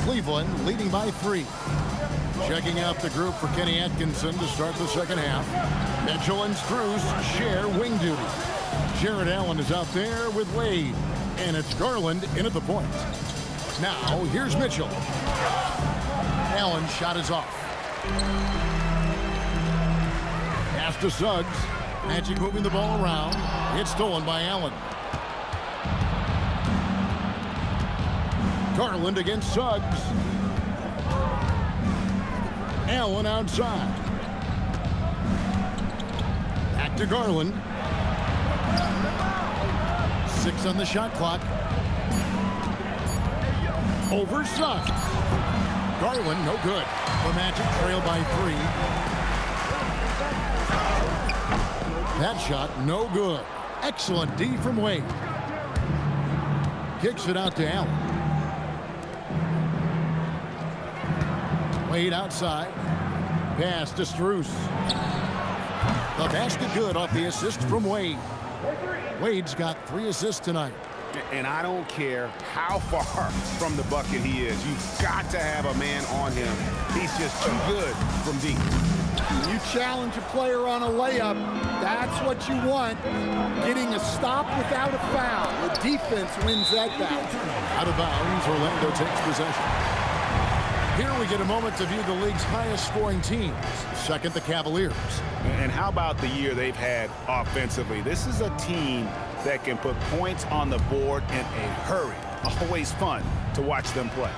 Cleveland leading by 3. Checking out the group for Kenny Atkinson to start the second half. Mitchell and Strus share wing duty. Jared Allen is out there with Wade. And it's Garland in at the point. Now, here's Mitchell. Allen's shot is off. Pass to Suggs. Magic moving the ball around. It's stolen by Allen. Garland against Suggs. Allen outside. Back to Garland. 6 on the shot clock. Over Suggs. Garland, no good. The Magic trail by 3. That shot, no good. Excellent D from Wade. Kicks it out to Allen. Wade outside. Pass to Strus. The basket good off the assist from Wade. Wade's got 3 assists tonight. And I don't care how far from the bucket he is. You've got to have a man on him. He's just too good from deep. When you challenge a player on a layup, that's what you want. Getting a stop without a foul. The defense wins that battle. Out of bounds, Orlando takes possession. Here we get a moment to view the league's highest scoring teams. Second, the Cavaliers. And how about the year they've had offensively? This is a team that can put points on the board in a hurry. Always fun to watch them play.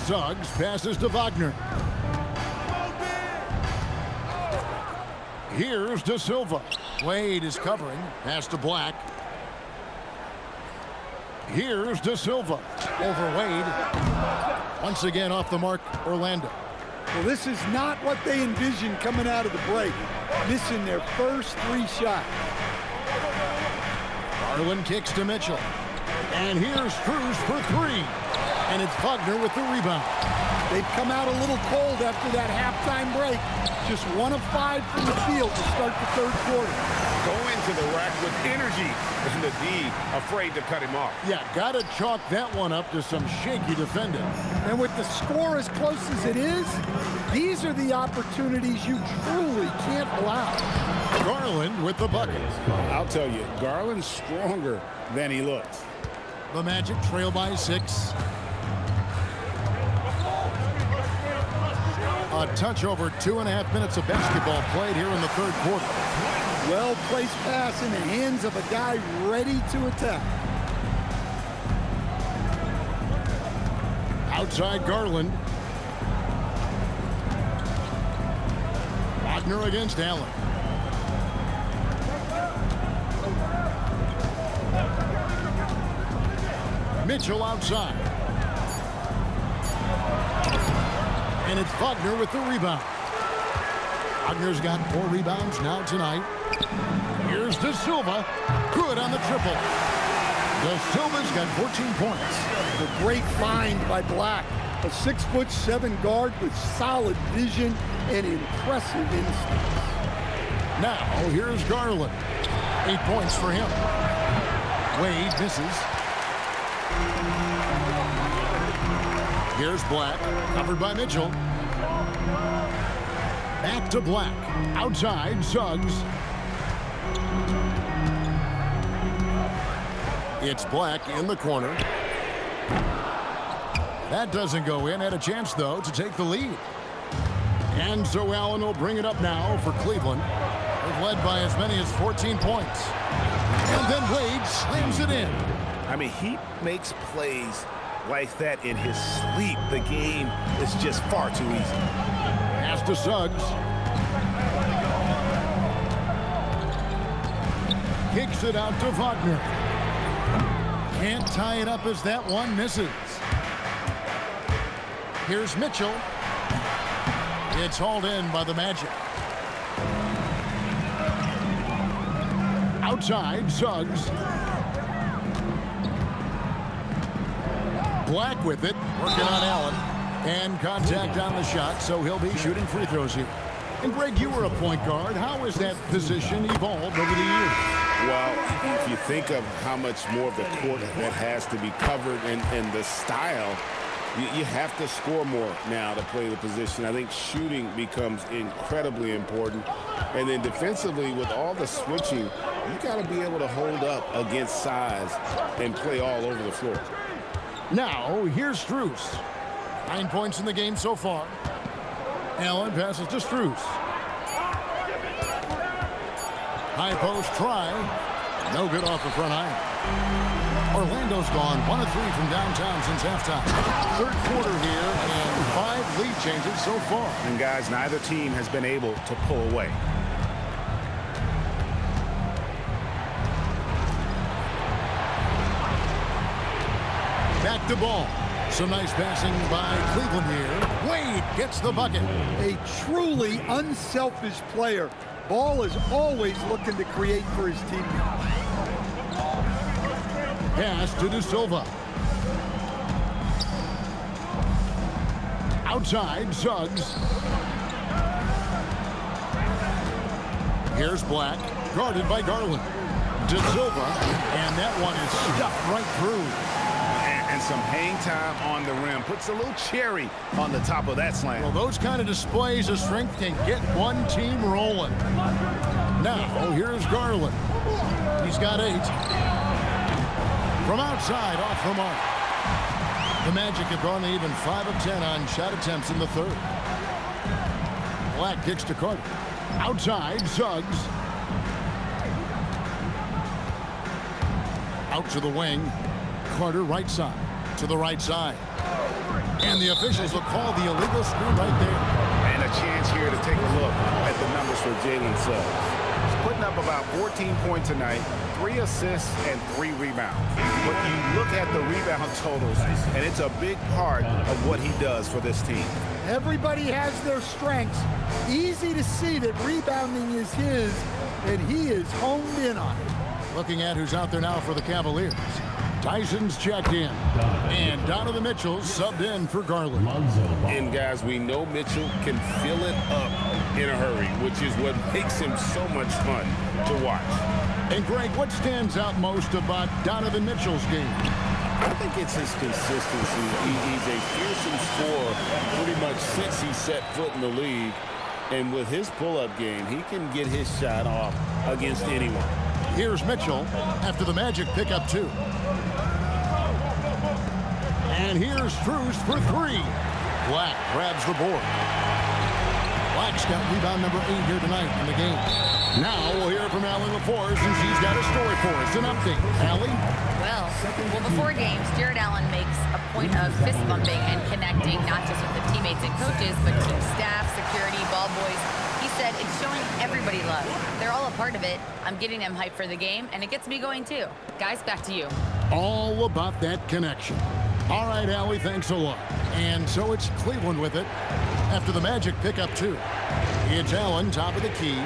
Suggs passes to Wagner. Here's De Silva. Wade is covering. Pass to Black. Here's De Silva. Over Wade. Once again off the mark, Orlando. Well, this is not what they envisioned coming out of the break. Missing their first 3 shots. Garland kicks to Mitchell. And here's Strus for 3. And it's Wagner with the rebound. They've come out a little cold after that halftime break. Just 1 of 5 from the field to start the third quarter. Go into the rack with energy, and the D afraid to cut him off. Yeah, got to chalk that one up to some shaky defending. And with the score as close as it is, these are the opportunities you truly can't allow. Garland with the bucket. I'll tell you, Garland's stronger than he looks. The Magic trail by 6. A touch over 2.5 minutes of basketball played here in the third quarter. Well-placed pass in the hands of a guy ready to attack. Outside Garland. Wagner against Allen. Mitchell outside. And it's Wagner with the rebound. Wagner's got 4 rebounds now tonight. Here's De Silva. Good on the triple. De Silva's got 14 points. A great find by Black. A 6'7" guard with solid vision and impressive instincts. Now, here's Garland. 8 points for him. Wade misses. Here's Black, covered by Mitchell. Back to Black. Outside, Suggs. It's Black in the corner. That doesn't go in. Had a chance, though, to take the lead. And so Allen will bring it up now for Cleveland. They've led by as many as 14 points. And then Wade slams it in. I mean, he makes plays like that in his sleep. The game is just far too easy. Pass to Suggs. Kicks it out to Wagner. Can't tie it up as that one misses. Here's Mitchell. It's hauled in by the Magic. Outside, Suggs. Black with it, working on Allen. And contact on the shot, so he'll be shooting free throws here. And Greg, you were a point guard. How has that position evolved over the years? Well, if you think of how much more of the court that has to be covered and the style. You have to score more now to play the position. I think shooting becomes incredibly important. And then defensively, with all the switching, you got to be able to hold up against size and play all over the floor. Now, here's Strus. 9 points in the game so far. Allen passes to Strus. High post try. No good off the front iron. Orlando's gone 1 of 3 from downtown since halftime. Third quarter here and 5 lead changes so far. And guys, neither team has been able to pull away. Back to ball. Some nice passing by Cleveland here. Wade gets the bucket. A truly unselfish player. Ball is always looking to create for his teammates. Pass to De Silva. Outside, Suggs. Here's Black, guarded by Garland. De Silva, and that one is stuffed right through. And some hang time on the rim. Puts a little cherry on the top of that slam. Well, those kind of displays of strength can get one team rolling. Now, here's Garland. He's got 8. From outside, off the mark. The Magic have gone even 5 of 10 on shot attempts in the third. Black kicks to Carter. Outside, Suggs. Out to the wing. Carter right side. To the right side. And the officials will call the illegal screen right there. And a chance here to take a look at the numbers for Jalen Suggs. He's putting up about 14 points tonight, 3 assists and 3 rebounds. But you look at the rebound totals, and it's a big part of what he does for this team. Everybody has their strengths. Easy to see that rebounding is his, and he is honed in on it. Looking at who's out there now for the Cavaliers. Tyson's checked in. And Donovan Mitchell subbed in for Garland. And guys, we know Mitchell can fill it up in a hurry, which is what makes him so much fun to watch. And Greg, what stands out most about Donovan Mitchell's game? I think it's his consistency. He's a fearsome scorer pretty much since he set foot in the league. And with his pull-up game, he can get his shot off against anyone. Here's Mitchell after the Magic pick up 2. And here's Strus for 3. Black grabs the board. Black's got rebound number 8 here tonight in the game. Now we'll hear from Allie LaForce, and she's got a story for us. An update. Allie? Well, before games, Jared Allen makes a point of fist bumping and connecting, not just with the teammates and coaches, but team staff, security, ball boys. He said it's showing everybody love. They're all a part of it. I'm getting them hyped for the game, and it gets me going too. Guys, back to you. All about that connection. All right, Allie, thanks a lot. And so it's Cleveland with it after the Magic pick up 2. It's Allen, top of the key,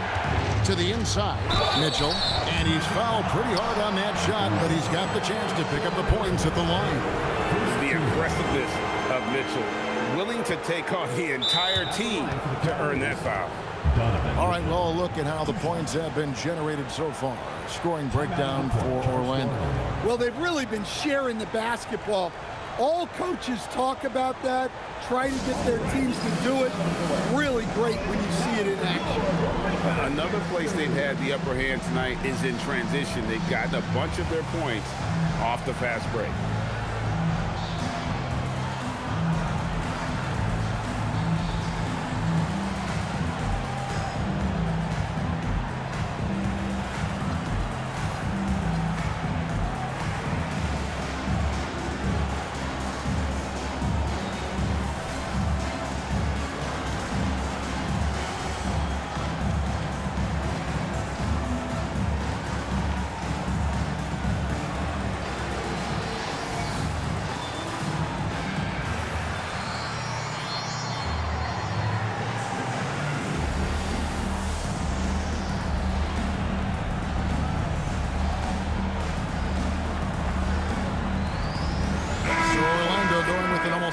to the inside. Mitchell, and he's fouled pretty hard on that shot, but he's got the chance to pick up the points at the line. The aggressiveness of Mitchell, willing to take on the entire team to earn that foul. All right, well, a look at how the points have been generated so far. Scoring breakdown for Orlando. Well, they've really been sharing the basketball. All coaches talk about that, try to get their teams to do it. Really great when you see it in action. Another place they've had the upper hand tonight is in transition. They've gotten a bunch of their points off the fast break.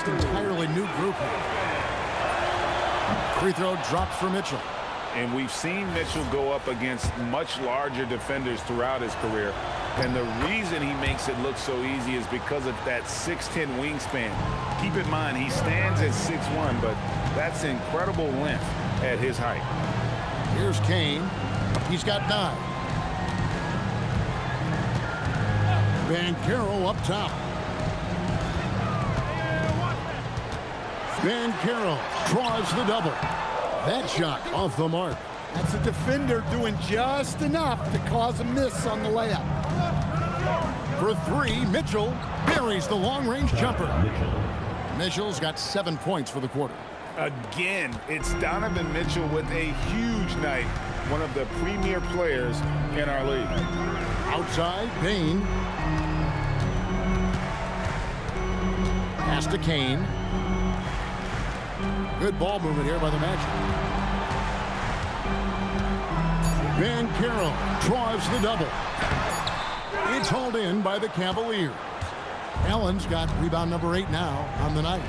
Entirely new group here. Free throw dropped for Mitchell. And we've seen Mitchell go up against much larger defenders throughout his career. And the reason he makes it look so easy is because of that 6'10" wingspan. Keep in mind, he stands at 6'1", but that's incredible length at his height. Here's Kane. He's got 9. Banchero up top. Banchero draws the double. That shot off the mark. That's a defender doing just enough to cause a miss on the layup. For 3, Mitchell buries the long-range jumper. Mitchell's got 7 points for the quarter. Again, it's Donovan Mitchell with a huge night. One of the premier players in our league. Outside, Bain. Pass to Kane. Good ball movement here by the Magic. Banchero draws the double. It's hauled in by the Cavaliers. Allen's got rebound number 8 now on the night.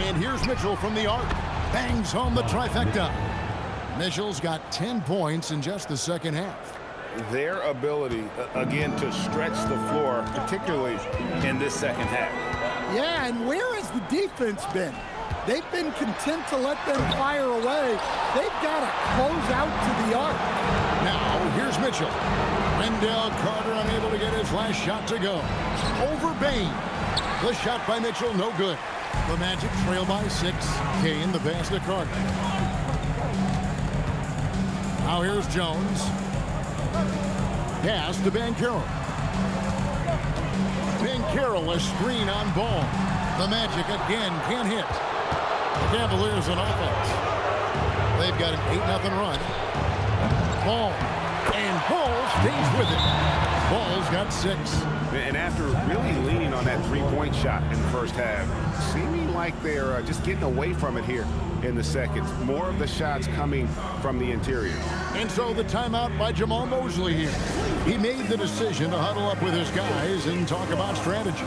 And here's Mitchell from the arc. Bangs home the trifecta. Mitchell's got 10 points in just the second half. Their ability, again, to stretch the floor, particularly in this second half. Yeah, and where has the defense been? They've been content to let them fire away. They've got to close out to the arc. Now, here's Mitchell. Wendell Carter unable to get his last shot to go. Over Bain. The shot by Mitchell, no good. The Magic trail by 6. Kane, the pass to Carter. Now here's Jones. Pass to Banchero. Banchero, a screen on Ball. The Magic again can't hit. The Cavaliers on offense. They've got an 8-0 run. Ball. And Ball stays with it. Ball's got 6. And after really leaning on that three-point shot in the first half, seeming like they're just getting away from it here in the second. More of the shots coming from the interior. And so the timeout by Jamal Mosley here. He made the decision to huddle up with his guys and talk about strategy.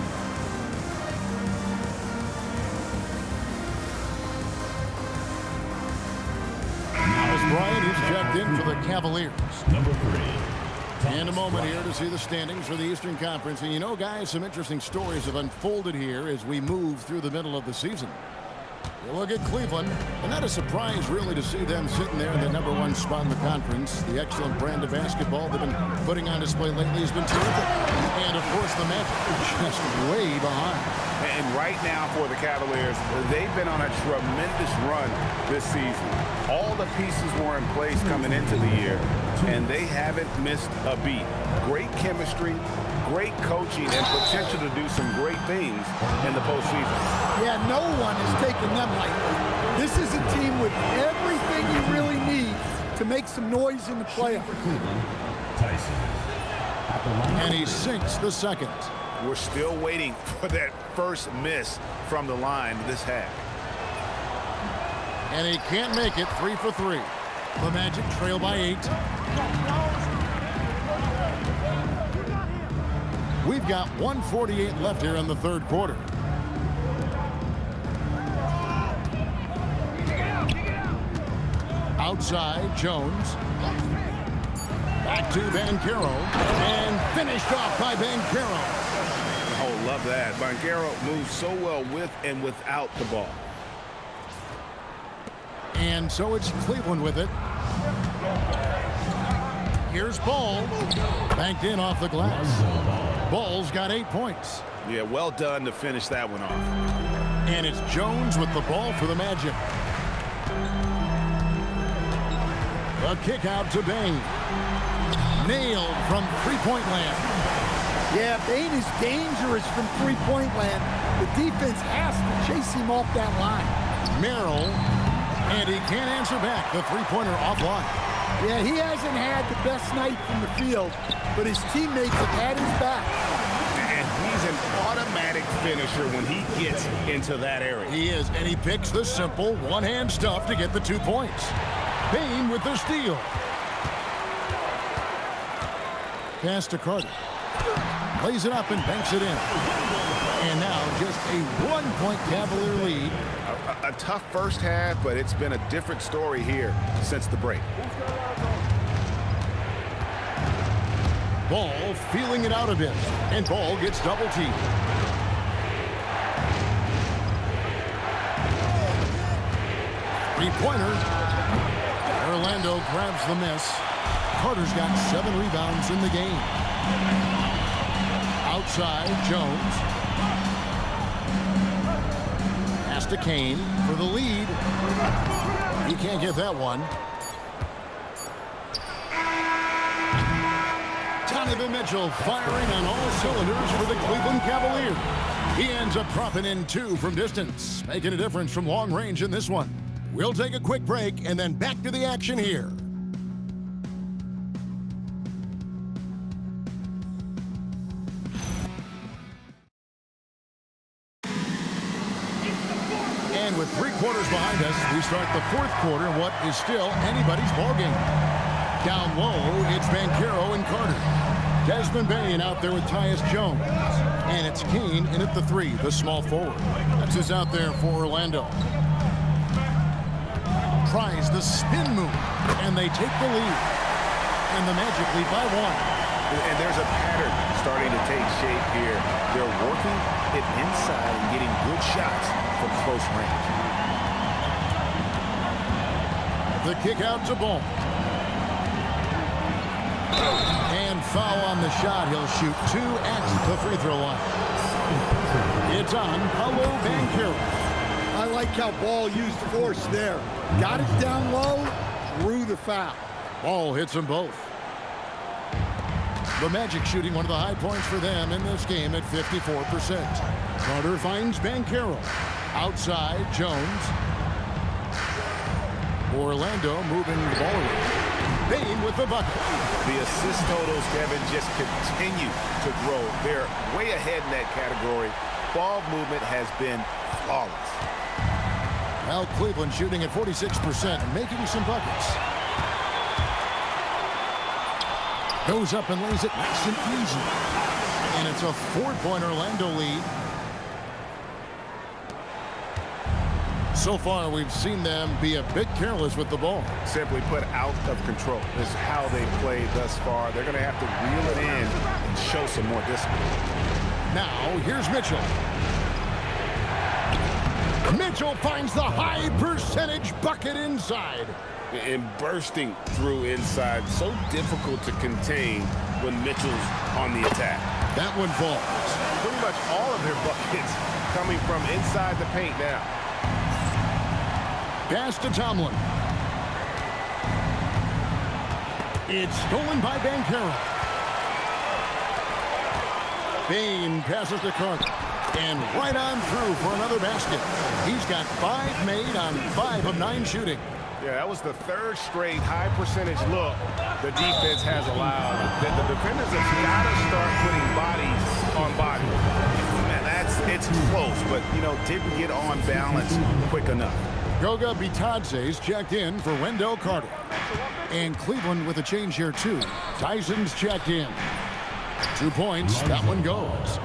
As Bryant is checked in for the Cavaliers. Number 3. And a moment here to see the standings for the Eastern Conference. And you know, guys, some interesting stories have unfolded here as we move through the middle of the season. You look at Cleveland, and not a surprise really to see them sitting there in the #1 spot in the conference. The excellent brand of basketball they've been putting on display lately has been terrific. And of course the Magic just way behind. And right now for the Cavaliers, they've been on a tremendous run this season. All the pieces were in place coming into the year, and they haven't missed a beat. Great chemistry, great coaching, and potential to do some great things in the postseason. Yeah, no one is taking them lightly. This is a team with everything you really need to make some noise in the playoffs. Cleveland, Tyson. At the line. And he sinks the second. We're still waiting for that first miss from the line this half. And he can't make it. 3 for 3. The Magic trail by 8. We've got 1:48 left here in the third quarter. Outside, Jones. Back to Banchero. And finished off by Banchero. Oh, love that. Banchero moves so well with and without the ball. And so it's Cleveland with it. Here's Ball. Banked in off the glass. Ball's got 8 points. Yeah, well done to finish that one off. And it's Jones with the ball for the Magic. A kick out to Bain. Nailed from three-point land. Yeah, Bain is dangerous from three-point land. The defense has to chase him off that line. Merrill, and he can't answer back. The three-pointer offline. Yeah, he hasn't had the best night from the field, but his teammates have had his back. And he's an automatic finisher when he gets into that area. He is, and he picks the simple one-hand stuff to get the 2 points. Bain with the steal. Pass to Carter. Lays it up and banks it in. And now just a 1-point Cavalier lead. A tough first half, but it's been a different story here since the break. Ball feeling it out a bit, and Ball gets double teamed. Three-pointer. Orlando grabs the miss. Carter's got 7 rebounds in the game. Outside, Jones. Pass to Kane for the lead. He can't get that one. Donovan Mitchell firing on all cylinders for the Cleveland Cavaliers. He ends up dropping in 2 from distance, making a difference from long range in this one. We'll take a quick break and then back to the action here. And with 3 quarters behind us, we start the 4th quarter in what is still anybody's ballgame. Down low, it's Banchero and Carter. Desmond Bain out there with Tyus Jones. And it's Kane in at the 3, the small forward. That's who's out there for Orlando. Tries the spin move, and they take the lead. And the Magic lead by 1. And there's a pattern starting to take shape here. They're working it inside and getting good shots from close range. The kick out to Ball. And foul on the shot. He'll shoot 2 at the free throw line. It's on Paolo Banchero. I like how Ball used force there. Got it down low, drew the foul. Ball hits them both. The Magic shooting one of the high points for them in this game at 54%. Carter finds Banchero. Outside, Jones. Orlando moving the ball away. Bain with the bucket. The assist totals, Kevin, just continue to grow. They're way ahead in that category. Ball movement has been flawless. Now Cleveland shooting at 46%, making some buckets. Goes up and lays it nice and easy. And it's a 4-point Orlando lead. So far, we've seen them be a bit careless with the ball. Simply put, out of control is how they played thus far. They're going to have to reel it in and show some more discipline. Now, here's Mitchell. Mitchell finds the high percentage bucket inside. And bursting through inside, so difficult to contain when Mitchell's on the attack. That one falls. Pretty much all of their buckets coming from inside the paint now. Pass to Tomlin. It's stolen by Banchero. Bain passes to Carter. And right on through for another basket. He's got 5 made on 5 of 9 shooting. Yeah, that was the 3rd straight high percentage look the defense has allowed. The defenders have got to start putting bodies on bodies. Man, it's close, but, you know, didn't get on balance quick enough. Goga Bitadze's checked in for Wendell Carter. And Cleveland with a change here, too. Tyson's checked in. 2 points, that one goes.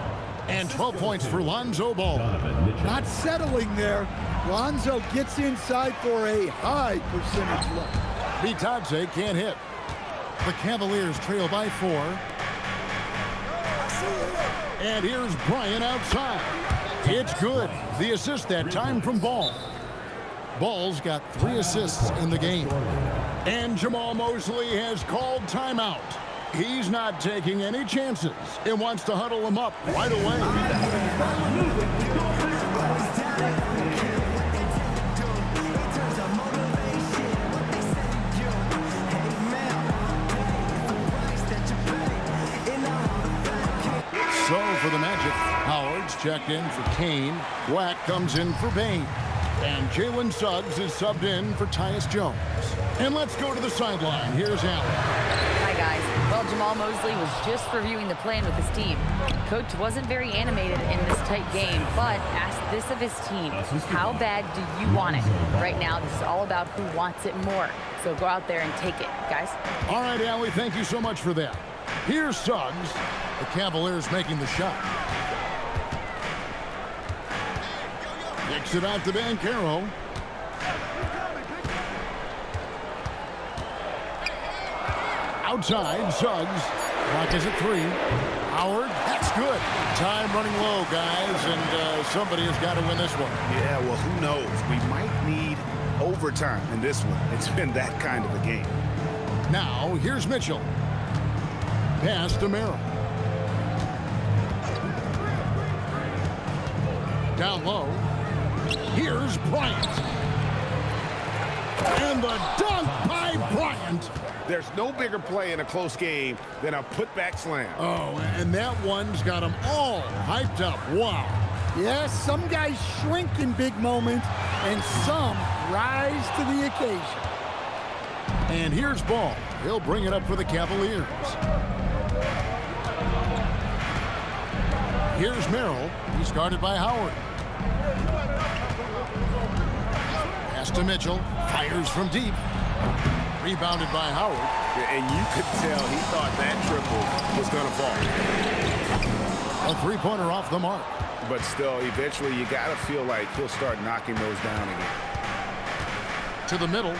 And 12 points for Lonzo Ball. Not settling there. Lonzo gets inside for a high percentage look. Bitadze can't hit. The Cavaliers trail by 4. And here's Bryant outside. It's good. The assist that time from Ball. Ball's got 3 assists in the game. And Jamal Mosley has called timeout. He's not taking any chances and wants to huddle him up right away. So for the Magic, Howard's checked in for Kane. Black comes in for Bain. And Jalen Suggs is subbed in for Tyus Jones. And let's go to the sideline. Here's Allen. Hi, guys. Well, Jamal Mosley was just reviewing the plan with his team. Coach wasn't very animated in this tight game, but asked this of his team. How bad do you want it? Right now, this is all about who wants it more. So go out there and take it, guys. All right, Allie, thank you so much for that. Here's Suggs. The Cavaliers making the shot. Kicks it out to Banchero. Outside, Suggs. Clock is at 3. Howard, that's good. Time running low, guys, and somebody has got to win this one. Yeah, well, who knows? We might need overtime in this one. It's been that kind of a game. Now, here's Mitchell. Pass to Merrill. Down low. Here's Bryant. And the dunk by Bryant. There's no bigger play in a close game than a putback slam. Oh, and that one's got them all hyped up. Wow. Yes, some guys shrink in big moments, and some rise to the occasion. And here's Ball. He'll bring it up for the Cavaliers. Here's Merrill. He's guarded by Howard. Pass to Mitchell. Fires from deep. Rebounded by Howard. And you could tell he thought that triple was going to fall. A three-pointer off the mark. But still, eventually you got to feel like he'll start knocking those down again. To the middle.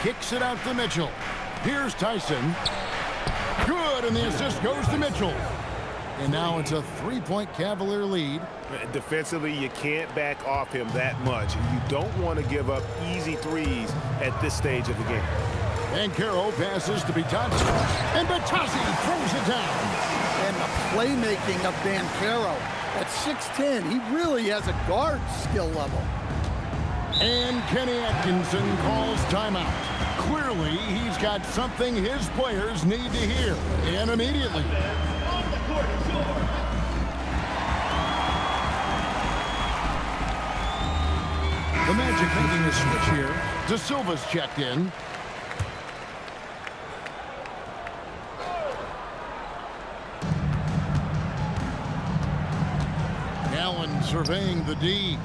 Kicks it out to Mitchell. Here's Tyson. Good, and the assist goes to Mitchell. And now it's a three-point Cavalier lead. Defensively, you can't back off him that much. You don't want to give up easy threes at this stage of the game. And Caro passes to Bitadze. And Bitadze throws it down. And the playmaking of Caro. At 6'10", he really has a guard skill level. And Kenny Atkinson calls timeout. Clearly, he's got something his players need to hear. And immediately. The Magic making a switch here. De Silva's checked in. Allen surveying the D.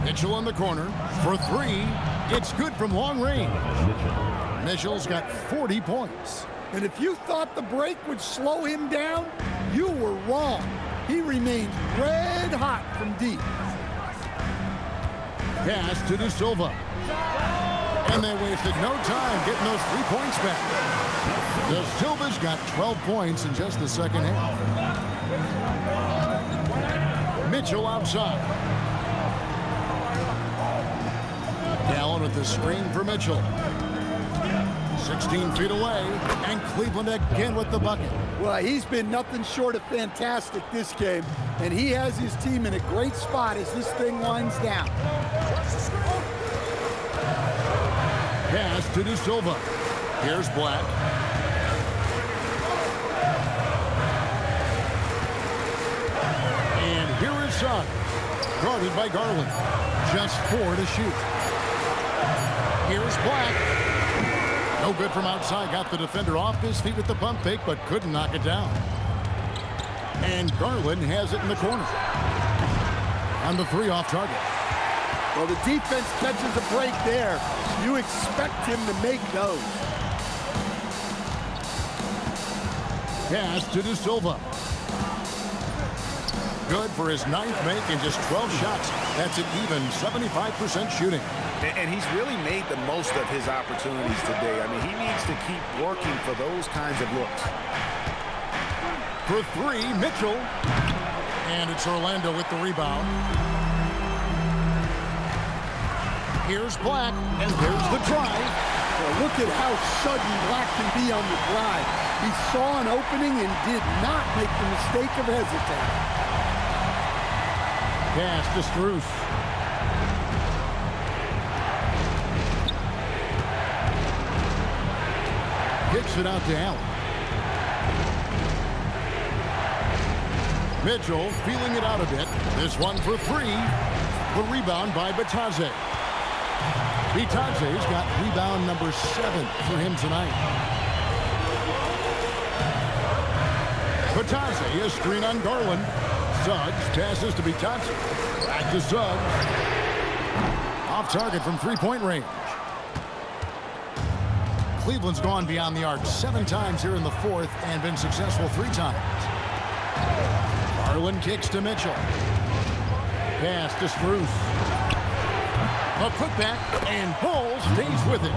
Mitchell in the corner for 3. It's good from long range. Mitchell's got 40 points. And if you thought the break would slow him down, you were wrong. He remains red hot from deep. Pass to De Silva. And they wasted no time getting those 3 points back. De Silva's got 12 points in just the second half. Mitchell outside. Allen with the screen for Mitchell. 16 feet away, and Cleveland again with the bucket. Well, he's been nothing short of fantastic this game, and he has his team in a great spot as this thing winds down. Pass to De Silva. Here's Black. And here is Suggs, guarded by Garland. Just 4 to shoot. Here's Black. No good from outside. Got the defender off his feet with the pump fake, but couldn't knock it down. And Garland has it in the corner. On the 3 off target. Well, the defense catches a break there. You expect him to make those. Pass to De Silva. Good for his 9th make in just 12 shots. That's an even 75% shooting. And he's really made the most of his opportunities today. I mean, he needs to keep working for those kinds of looks. For 3, Mitchell. And it's Orlando with the rebound. Here's Black, and there's the drive. Well, look at how sudden Black can be on the drive. He saw an opening and did not make the mistake of hesitating. Pass to Strus. Kicks it out to Allen. Mitchell feeling it out a bit. This one for 3. The rebound by Bitadze. Bitadze's got rebound number 7 for him tonight. Bitadze, a screen on Garland. Suggs passes to Bitadze. Back to Suggs. Off target from 3-point range. Cleveland's gone beyond the arc 7 times here in the 4th and been successful 3 times. Garland kicks to Mitchell. Pass to Strus. A putback, and Ball stays with it.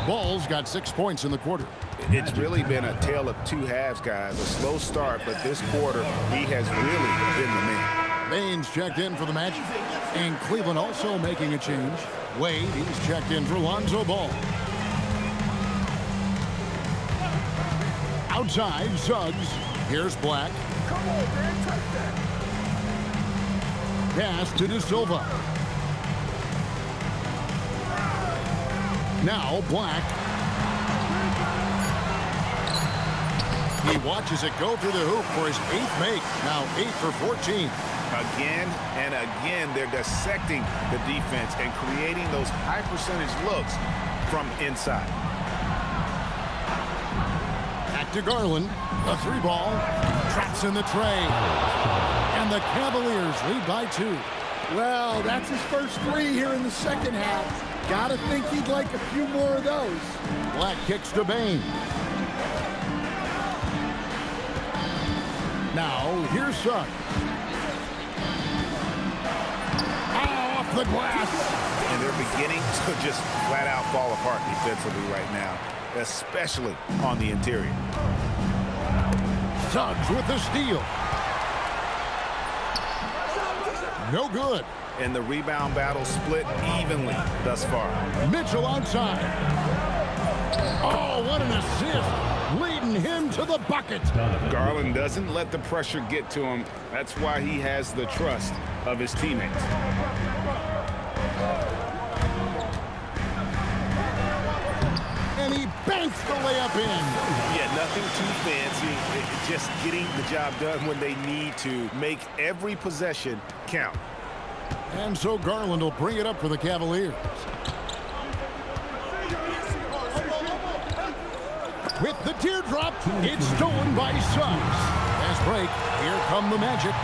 Ball's got 6 points in the quarter. It's really been a tale of two halves, guys. A slow start, but this quarter, he has really been the man. Baines checked in for the match. And Cleveland also making a change. Wade, he's checked in for Lonzo Ball. Outside, Suggs. Here's Black. Come on, man, take that. Pass to De Silva. Now Black. He watches it go through the hoop for his 8th make. Now 8 for 14. Again and again, they're dissecting the defense and creating those high percentage looks from inside. Back to Garland. A 3-ball. Traps in the tray. And the Cavaliers lead by 2. Well, that's his first 3 here in the second half. Gotta think he'd like a few more of those. Black kicks to Bain. Now, here's Suggs. Off the glass. And they're beginning to just flat out fall apart defensively right now, especially on the interior. Suggs with the steal. No good. And the rebound battle split evenly thus far. Mitchell outside. Oh, what an assist. Leading him to the bucket. Garland doesn't let the pressure get to him. That's why he has the trust of his teammates. And he banks the layup in. Yeah, nothing too fancy. Just getting the job done when they need to. Make every possession count. And so Garland will bring it up for the Cavaliers. With the teardrop, it's stolen by Suggs. Fast break. Here come the Magic.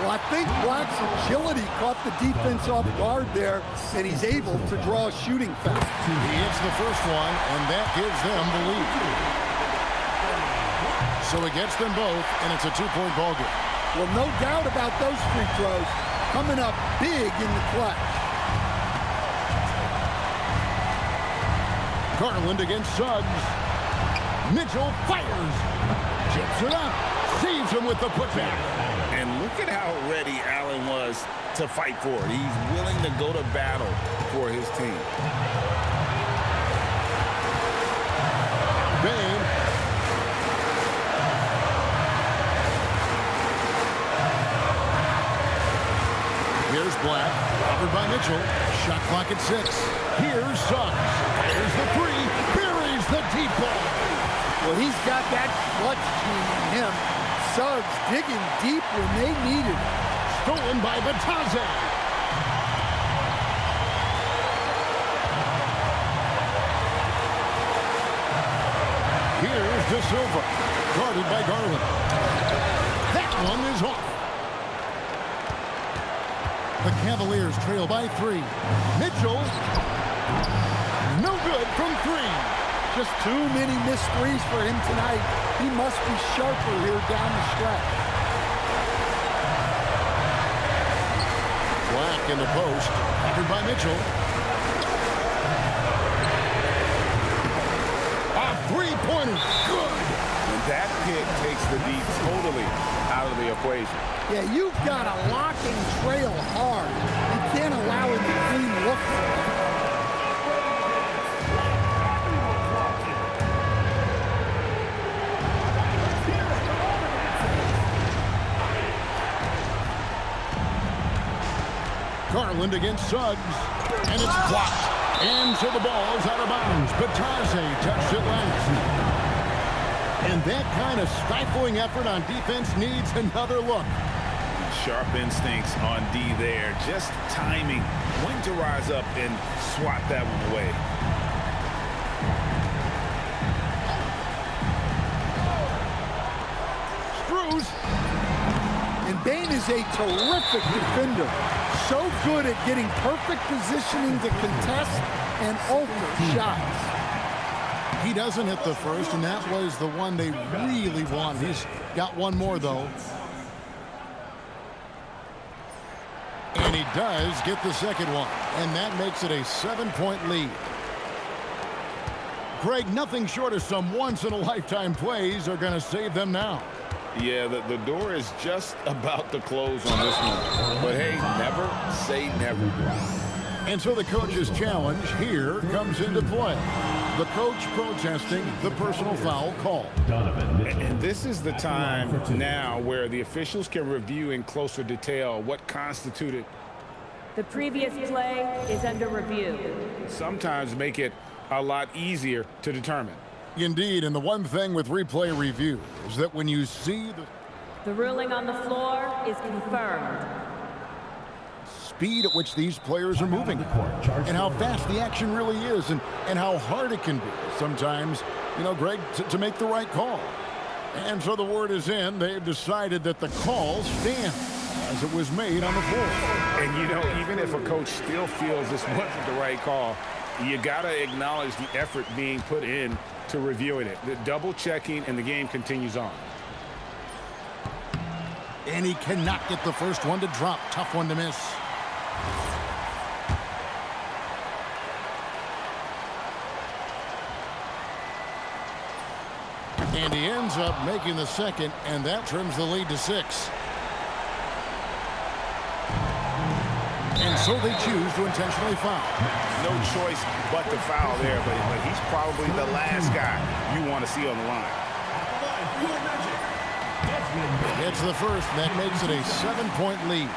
Well, I think Black's agility caught the defense off guard there, and he's able to draw a shooting foul. He hits the first one, and that gives them the lead. So he gets them both, and it's a 2-point ball game. Well, no doubt about those free throws coming up big in the clutch. Garland against Suggs. Mitchell fires. Chips it up. Saves him with the putback. And look at how ready Allen was to fight for it. He's willing to go to battle for his team. Bain. Here's Black. Covered by Mitchell. Shot clock at 6. Here's Suggs. Fires the 3. Buries the deep ball. Well, he's got that clutch gene in him. Suggs digging deep when they needed it. Stolen by Batazzi. Here's De Silva. Guarded by Garland. That one is off. The Cavaliers trail by 3. Mitchell. No good from 3. Just too many missed threes for him tonight. He must be sharper here down the stretch. Black in the post. Covered by Mitchell. A 3-pointer. Good. And that pick takes the D totally out of the equation. Yeah, you've got to lock and trail hard. You can't allow him to clean look. Garland against Suggs. And it's blocked. And so the ball's out of bounds. Batazzi touched it last. And that kind of stifling effort on defense needs another look. Sharp instincts on D there. Just timing when to rise up and swat that one away. Screws. And Bain is a terrific defender. So good at getting perfect positioning to contest and alter shots. He doesn't hit the first, and that was the one they really want. He's got one more, though. And he does get the second one, and that makes it a 7-point lead. Craig, nothing short of some once-in-a-lifetime plays are going to save them now. Yeah, the door is just about to close on this one. But hey, never say never. And so the coach's challenge here comes into play. The coach protesting the personal foul call. And this is the time now where the officials can review in closer detail what constituted. The previous play is under review. Sometimes make it a lot easier to determine. Indeed, and the one thing with replay review is that when you see The ruling on the floor is confirmed. speed at which these players are moving and how fast the action really is and how hard it can be sometimes, Greg, to make the right call. And so the word is in. They've decided that the call stands as it was made on the floor. And, even if a coach still feels this wasn't the right call, you got to acknowledge the effort being put in to reviewing it. The double checking, and the game continues on. And he cannot get the first one to drop. Tough one to miss. And he ends up making the second, and that trims the lead to 6. And so they choose to intentionally foul. No choice but to foul there, but he's probably the last guy you want to see on the line. It's the first, and that makes it a 7-point lead.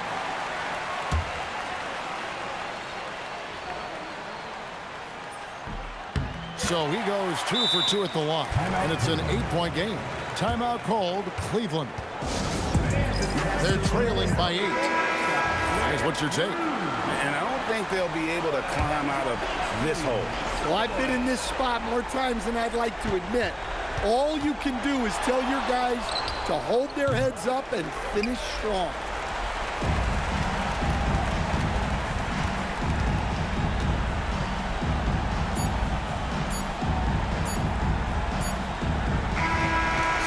So he goes 2 for 2 at the line, and it's an 8-point game. Timeout called Cleveland. They're trailing by 8. Guys, what's your take? And I don't think they'll be able to climb out of this hole. Well, I've been in this spot more times than I'd like to admit. All you can do is tell your guys to hold their heads up and finish strong.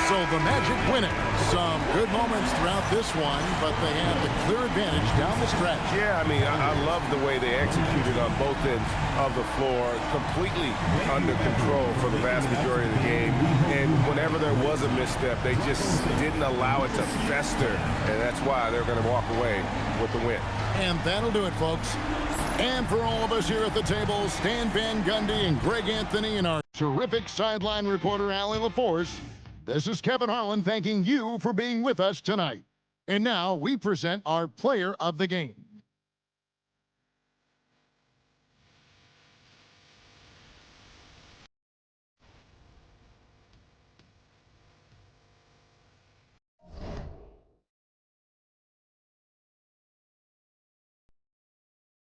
So the Magic win it. Some good moments throughout this one, but they have the clear advantage down the stretch. Yeah, I love the way they executed on both ends of the floor, completely under control for the vast majority of the game. And whenever there was a misstep, they just didn't allow it to fester, and that's why they're going to walk away with the win. And that'll do it, folks. And for all of us here at the table, Stan Van Gundy and Greg Anthony and our terrific sideline reporter, Allie LaForce, this is Kevin Harlan thanking you for being with us tonight. And now we present our player of the game.